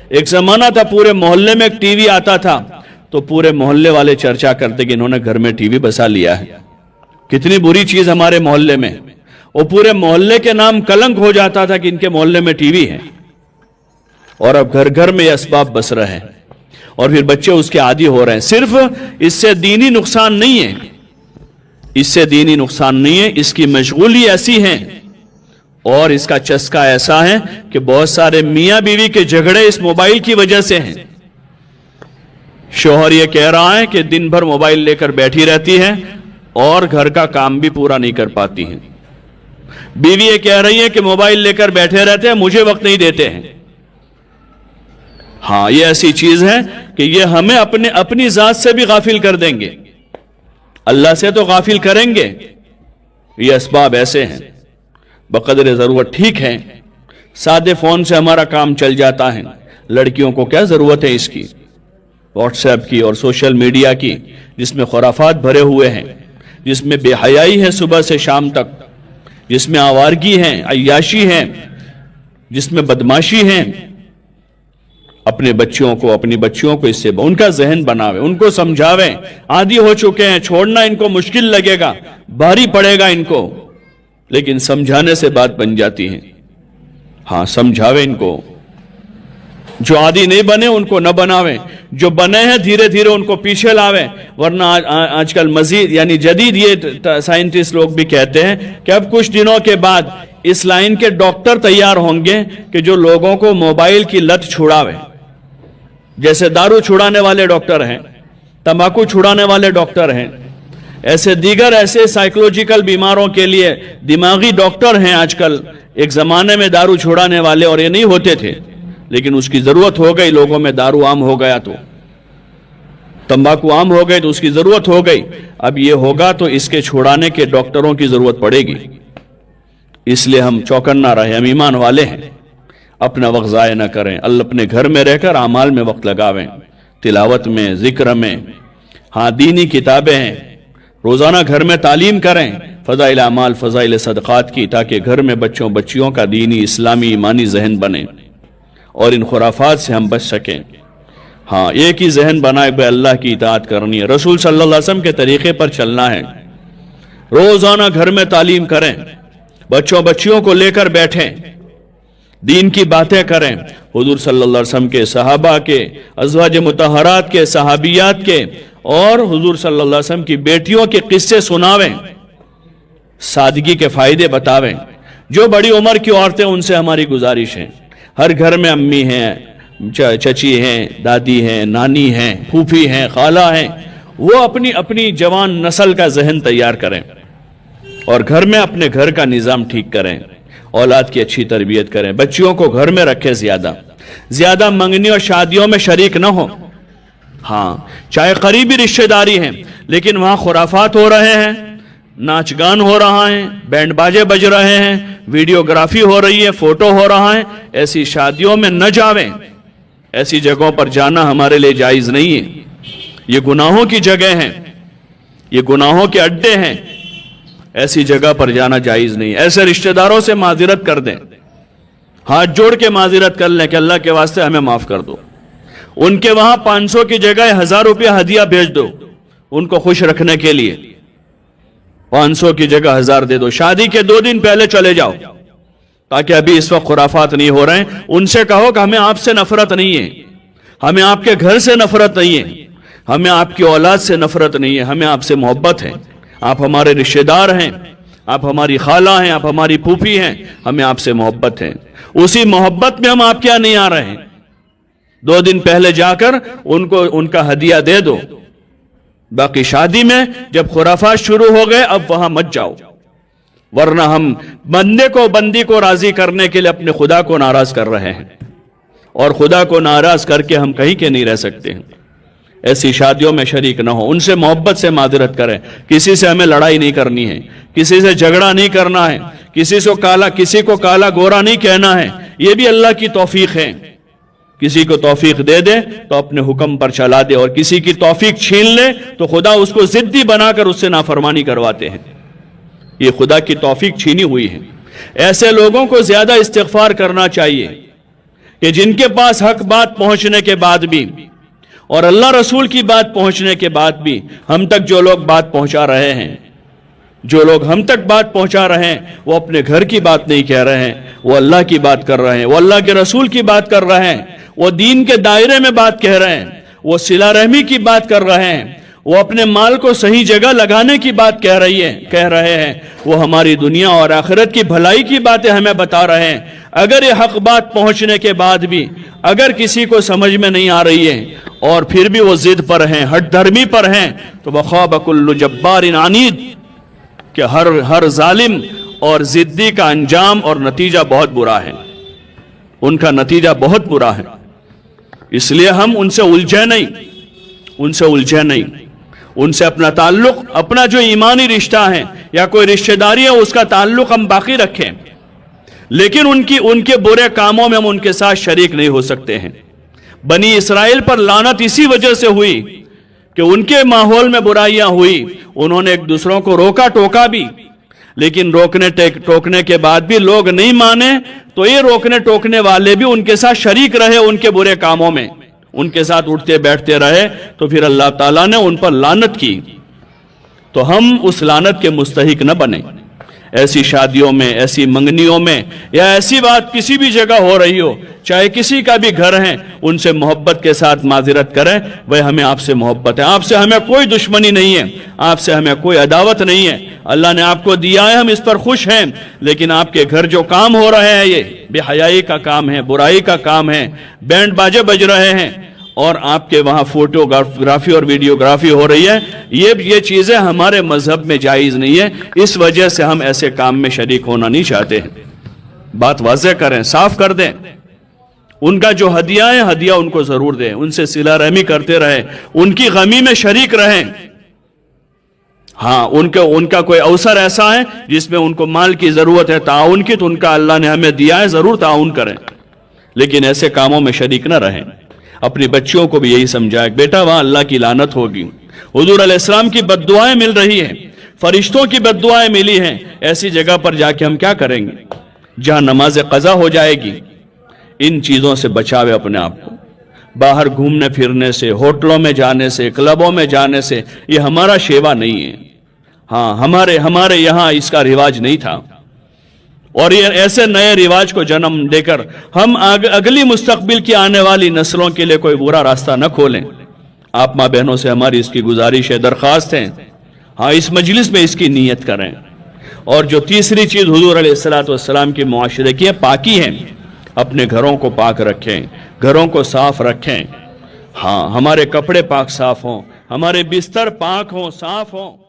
ایک زمانہ تھا پورے محلے میں ایک ٹی وی آتا تھا تو پورے محلے والے چرچا کرتے کہ انہوں نے گھر میں ٹی وی بسا لیا ہے، کتنی بری چیز ہمارے محلے میں، وہ پورے محلے کے نام کلنک ہو جاتا تھا کہ ان کے محلے میں ٹی وی ہے، اور اب گھر گھر میں یہ اسباب بس رہے ہیں اور پھر بچے اس کے عادی ہو رہے ہیں۔ صرف اس سے دینی نقصان نہیں ہے، اس سے دینی نقصان نہیں ہے، اس کی مشغولی ایسی ہے اور اس کا چسکا ایسا ہے کہ بہت سارے میاں بیوی کے جھگڑے اس موبائل کی وجہ سے ہیں۔ شوہر یہ کہہ رہا ہے کہ دن بھر موبائل لے کر بیٹھی رہتی ہے اور گھر کا کام بھی پورا نہیں کر پاتی ہے، بیوی یہ کہہ رہی ہے کہ موبائل لے کر بیٹھے رہتے ہیں، مجھے وقت نہیں دیتے ہیں۔ ہاں، یہ ایسی چیز ہے کہ یہ ہمیں اپنی ذات سے بھی غافل کر دیں گے، اللہ سے تو غافل کریں گے۔ یہ اسباب ایسے ہیں، بقدر ضرورت ٹھیک ہے، سادے فون سے ہمارا کام چل جاتا ہے، لڑکیوں کو کیا ضرورت ہے اس کی، واٹس ایپ کی اور سوشل میڈیا کی، جس میں خرافات بھرے ہوئے ہیں، جس میں بے حیائی ہے صبح سے شام تک، جس میں آوارگی ہے، عیاشی ہے، جس میں بدماشی ہے۔ اپنے بچیوں کو اپنی بچیوں کو اس سے ان کا ذہن بناویں، ان کو سمجھاویں، عادی ہو چکے ہیں، چھوڑنا ان کو مشکل لگے گا، بھاری پڑے گا ان کو، لیکن سمجھانے سے بات بن جاتی ہے۔ ہاں، سمجھاویں ان کو، جو عادی نہیں بنے ان کو نہ بناویں، جو بنے ہیں دھیرے دھیرے ان کو پیچھے لاویں، ورنہ آج کل مزید یعنی جدید یہ سائنٹسٹ لوگ بھی کہتے ہیں کہ اب کچھ دنوں کے بعد اس لائن کے ڈاکٹر تیار ہوں گے کہ جو لوگوں کو موبائل کی لت چھڑاویں، جیسے دارو چھڑانے والے ڈاکٹر ہیں، تمباکو چھڑانے والے ڈاکٹر ہیں، ایسے دیگر ایسے سائیکولوجیکل بیماروں کے لیے دماغی ڈاکٹر ہیں آج کل۔ ایک زمانے میں دارو چھڑانے والے اور یہ نہیں ہوتے تھے، لیکن اس کی ضرورت ہو گئی، لوگوں میں دارو عام ہو گیا تو تمباکو عام ہو گئی تو اس کی ضرورت ہو گئی، اب یہ ہوگا تو اس کے چھڑانے کے ڈاکٹروں کی ضرورت پڑے گی۔ اس لیے ہم چوکنا رہے، ہم ایمان والے ہیں، اپنا وقت ضائع نہ کریں، اللہ اپنے گھر میں رہ کر اعمال میں وقت لگاویں، تلاوت میں، ذکر میں، ہاں دینی کتابیں ہیں، روزانہ گھر میں تعلیم کریں، فضائل اعمال، فضائل صدقات کی، تاکہ گھر میں بچوں بچیوں کا دینی اسلامی ایمانی ذہن بنے اور ان خرافات سے ہم بچ سکیں۔ ہاں، ایک ہی ذہن بنائے بے اللہ کی اطاعت کرنی ہے، رسول صلی اللہ علیہ وسلم کے طریقے پر چلنا ہے، روزانہ گھر میں تعلیم کریں، بچوں بچیوں کو لے کر بیٹھیں، دین کی باتیں کریں، حضور صلی اللہ علیہ وسلم کے، صحابہ کے، ازواج مطہرات کے، صحابیات کے اور حضور صلی اللہ علیہ وسلم کی بیٹیوں کے قصے سناویں، سادگی کے فائدے بتاویں۔ جو بڑی عمر کی عورتیں ان سے ہماری گزارش ہے، ہر گھر میں امی ہیں، چچی ہیں، دادی ہیں، نانی ہیں، پھوپھی ہیں، خالہ ہیں، وہ اپنی جوان نسل کا ذہن تیار کریں اور گھر میں اپنے گھر کا نظام ٹھیک کریں، اولاد کی اچھی تربیت کریں، بچیوں کو گھر میں رکھیں، زیادہ منگنی اور شادیوں میں شریک نہ ہو۔ ہاں، چاہے قریبی رشتہ داری ہیں لیکن وہاں خرافات ہو رہے ہیں، ناچ گان ہو رہا ہے، بینڈ باجے بج رہے ہیں، ویڈیوگرافی ہو رہی ہے، فوٹو ہو رہا ہے، ایسی شادیوں میں نہ جاویں، ایسی جگہوں پر جانا ہمارے لیے جائز نہیں ہے، یہ گناہوں کی جگہ ہیں، یہ گناہوں کے اڈے ہیں، ایسی جگہ پر جانا جائز نہیں۔ ایسے رشتہ داروں سے معذرت کر دیں، ہاتھ جوڑ کے معذرت کر لیں کہ اللہ کے واسطے ہمیں معاف کر دو، ان کے وہاں 500 کی جگہ 1000 روپیہ ہدیہ بھیج دو، ان کو خوش رکھنے کے لیے 500 کی جگہ 1000 دے دو، شادی کے 2 دن پہلے چلے جاؤ، تاکہ ابھی اس وقت خرافات نہیں ہو رہے ہیں۔ ان سے کہو کہ ہمیں آپ سے نفرت نہیں ہے، ہمیں آپ کے گھر سے نفرت نہیں ہے، ہمیں آپ کی اولاد سے نفرت نہیں ہے، ہمیں آپ سے محبت ہے، آپ ہمارے رشتہ دار ہیں، آپ ہماری خالہ ہیں، آپ ہماری پھوپھی ہیں، ہمیں آپ سے محبت ہے، اسی محبت میں ہم آپ کیا نہیں آ رہے ہیں، 2 دن پہلے جا کر ان کا ہدیہ دے دو۔ باقی شادی میں جب خرافات شروع ہو گئے اب وہاں مت جاؤ، ورنہ ہم بندی کو راضی کرنے کے لیے اپنے خدا کو ناراض کر رہے ہیں، اور خدا کو ناراض کر کے ہم کہیں کے نہیں رہ سکتے ہیں۔ ایسی شادیوں میں شریک نہ ہو، ان سے محبت سے معذرت کریں، کسی سے ہمیں لڑائی نہیں کرنی ہے، کسی سے جھگڑا نہیں کرنا ہے، کسی کو کالا گورا نہیں کہنا ہے، یہ بھی اللہ کی توفیق ہے۔ کسی کو توفیق دے دے تو اپنے حکم پر چلا دے، اور کسی کی توفیق چھین لے تو خدا اس کو ضدی بنا کر اس سے نافرمانی کرواتے ہیں، یہ خدا کی توفیق چھینی ہوئی ہے۔ ایسے لوگوں کو زیادہ استغفار کرنا چاہیے کہ جن کے پاس حق بات پہنچنے کے بعد بھی اور اللہ رسول کی بات پہنچنے کے بعد بھی ہم تک جو لوگ بات پہنچا رہے ہیں، جو لوگ ہم تک بات پہنچا رہے ہیں، وہ اپنے گھر کی بات نہیں کہہ رہے ہیں، وہ اللہ کی بات کر رہے ہیں، وہ اللہ کے رسول کی بات کر رہے ہیں، وہ دین کے دائرے میں بات کہہ رہے ہیں، وہ صلہ رحمی کی بات کر رہے ہیں، وہ اپنے مال کو صحیح جگہ لگانے کی بات کہہ رہے ہیں، وہ ہماری دنیا اور آخرت کی بھلائی کی باتیں ہمیں بتا رہے ہیں۔ اگر یہ حق بات پہنچنے کے بعد بھی اگر کسی کو سمجھ میں نہیں آ رہی ہے اور پھر بھی وہ ضد پر ہیں، ہٹ دھرمی پر ہیں، تو وَخَابَ كُلُّ جَبَّارٍ عَنِيدٍ، کہ ہر ظالم اور ضدی کا انجام اور نتیجہ بہت برا ہے، ان کا نتیجہ بہت برا ہے۔ اس لیے ہم ان سے الجھے نہیں، ان سے اپنا تعلق، اپنا جو ایمانی رشتہ ہے یا کوئی رشتہ داری ہے، اس کا تعلق ہم باقی رکھیں، لیکن ان کے برے کاموں میں ہم ان کے ساتھ شریک نہیں ہو سکتے ہیں۔ بنی اسرائیل پر لعنت اسی وجہ سے ہوئی کہ ان کے ماحول میں برائیاں ہوئی، انہوں نے ایک دوسروں کو روکا ٹوکا بھی، لیکن روکنے ٹوکنے کے بعد بھی لوگ نہیں مانے، تو یہ روکنے ٹوکنے والے بھی ان کے ساتھ شریک رہے ان کے برے کاموں میں، ان کے ساتھ اٹھتے بیٹھتے رہے، تو پھر اللہ تعالیٰ نے ان پر لعنت کی۔ تو ہم اس لعنت کے مستحق نہ بنیں۔ ایسی شادیوں میں، ایسی منگنیوں میں، یا ایسی بات کسی بھی جگہ ہو رہی ہو، چاہے کسی کا بھی گھر ہے، ان سے محبت کے ساتھ معذرت کریں، وہ ہمیں آپ سے محبت ہے، آپ سے ہمیں کوئی دشمنی نہیں ہے، آپ سے ہمیں کوئی عداوت نہیں ہے، اللہ نے آپ کو دیا ہے، ہم اس پر خوش ہیں، لیکن آپ کے گھر جو کام ہو رہے ہیں، یہ بے حیائی کا کام ہے، برائی کا کام ہے، بینڈ باجے بج رہے ہیں، اور آپ کے وہاں فوٹوگرافی اور ویڈیوگرافی ہو رہی ہے، یہ چیزیں ہمارے مذہب میں جائز نہیں ہے، اس وجہ سے ہم ایسے کام میں شریک ہونا نہیں چاہتے ہیں۔ بات واضح کریں، صاف کر دیں۔ ان کا جو ہدیہ ہے، ہدیہ ان کو ضرور دیں، ان سے صلہ رحمی کرتے رہیں، ان کی غمی میں شریک رہیں۔ ہاں، ان کا کوئی اوسر ایسا ہے جس میں ان کو مال کی ضرورت ہے، تعاون کی، تو ان کا اللہ نے ہمیں دیا ہے، ضرور تعاون کریں، لیکن ایسے کاموں میں شریک نہ رہیں۔ اپنی بچیوں کو بھی یہی سمجھائے کہ بیٹا وہاں اللہ کی لعنت ہوگی، حضور علیہ السلام کی بد دعائیں مل رہی ہیں، فرشتوں کی بد دعائیں ملی ہیں، ایسی جگہ پر جا کے ہم کیا کریں گے جہاں نماز قضا ہو جائے گی۔ ان چیزوں سے بچاوے اپنے آپ کو، باہر گھومنے پھرنے سے، ہوٹلوں میں جانے سے، کلبوں میں جانے سے، یہ ہمارا شیوا نہیں ہے۔ ہاں، ہمارے یہاں اس کا رواج نہیں تھا، اور یہ ایسے نئے رواج کو جنم دے کر ہم اگلی مستقبل کی آنے والی نسلوں کے لیے کوئی برا راستہ نہ کھولیں۔ آپ ماں بہنوں سے ہماری اس کی گزارش ہے، درخواست ہے، ہاں اس مجلس میں اس کی نیت کریں۔ اور جو تیسری چیز حضور علیہ السلام کی معاشرے کی ہے، پاکی ہے، اپنے گھروں کو پاک رکھیں، گھروں کو صاف رکھیں، ہاں ہمارے کپڑے پاک صاف ہوں، ہمارے بستر پاک ہوں، صاف ہوں۔